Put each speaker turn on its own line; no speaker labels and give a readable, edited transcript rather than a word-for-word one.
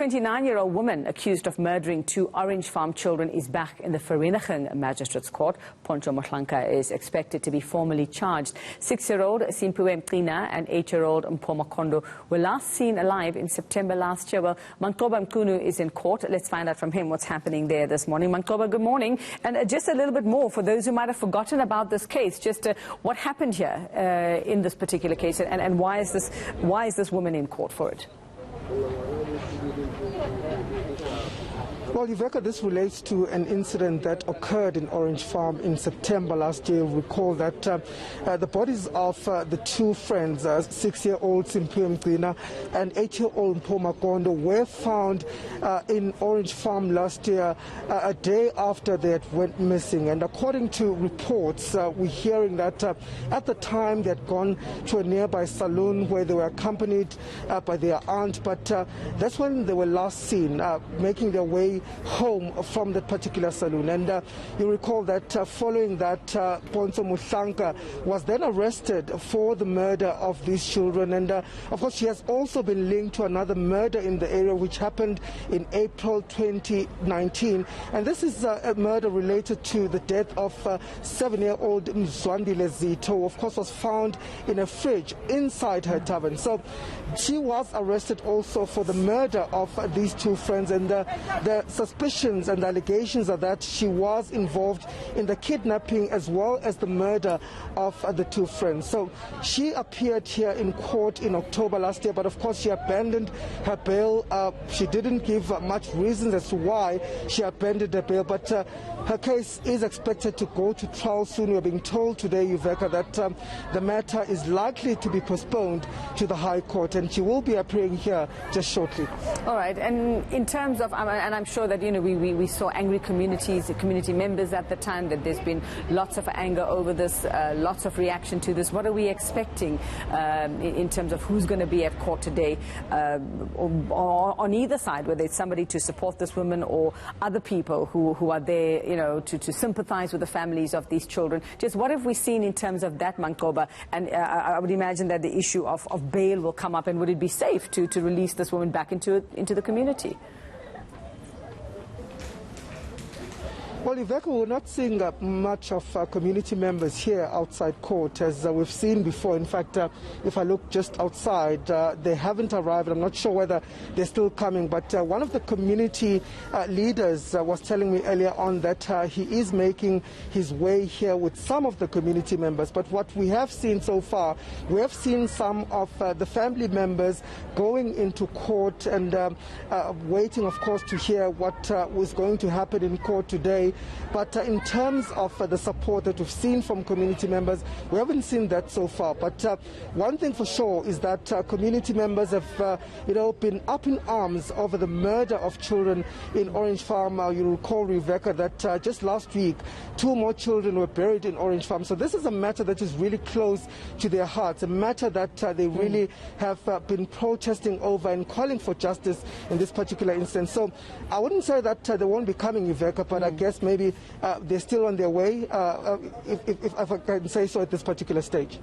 29-year-old woman accused of murdering two Orange Farm children is back in the Vereeniging magistrate's court. Pontsho Mohlanka is expected to be formally charged. 6-year-old Simphiwe Mgcina and 8-year-old Mpho Makondo were last seen alive in September last year. Well, Manqoba Mchunu is in court. Let's find out from him what's happening there this morning. Manqoba, good morning. And just a little bit more for those who might have forgotten about this case. Just what happened here in this particular case, and why is this woman in court for it?
Well, Yveka, this relates to an incident that occurred in Orange Farm in September last year. You'll recall that the bodies of the two friends, 6-year-old Simphiwe Mgcina and 8-year-old Mpho Makondo, were found in Orange Farm last year, a day after they had went missing. And according to reports, we're hearing that at the time they had gone to a nearby saloon where they were accompanied by their aunt, but that's when they were last seen making their way home from that particular saloon. And you recall that following that, Pontsho Mohlanka was then arrested for the murder of these children. And of course, she has also been linked to another murder in the area which happened in April 2019. And this is a murder related to the death of 7-year-old Mzwandile, who of course was found in a fridge inside her tavern. So she was arrested also for the murder of these two friends, and the suspicions and allegations are that she was involved in the kidnapping as well as the murder of the two friends. So she appeared here in court in October last year, but of course she abandoned her bail. She didn't give much reasons as to why she abandoned her bail, but her case is expected to go to trial soon. We're being told today, Yveka, that the matter is likely to be postponed to the High Court, and she will be appearing here just shortly.
All right, and in terms of, and I'm sure that, you know, we saw angry community members at the time, that there's been lots of anger over this, lots of reaction to this. What are we expecting in terms of who's going to be at court today, or on either side, whether it's somebody to support this woman or other people who are there, you know, to sympathize with the families of these children? Just what have we seen in terms of that, Manqoba? And I would imagine that the issue of bail will come up, and would it be safe to release this woman back into the community?
Well, Yveka, we're not seeing much of community members here outside court, as we've seen before. In fact, if I look just outside, they haven't arrived. I'm not sure whether they're still coming, but one of the community leaders was telling me earlier on that he is making his way here with some of the community members. But what we have seen so far, we have seen some of the family members going into court and waiting, of course, to hear what was going to happen in court today. But in terms of the support that we've seen from community members, we haven't seen that so far. But one thing for sure is that community members have, been up in arms over the murder of children in Orange Farm. You'll recall, Rebecca, that just last week, 2 more children were buried in Orange Farm. So this is a matter that is really close to their hearts, a matter that they really have been protesting over and calling for justice in this particular instance. So I wouldn't say that they won't be coming, Rebecca, but I guess maybe they're still on their way, if I can say so at this particular stage.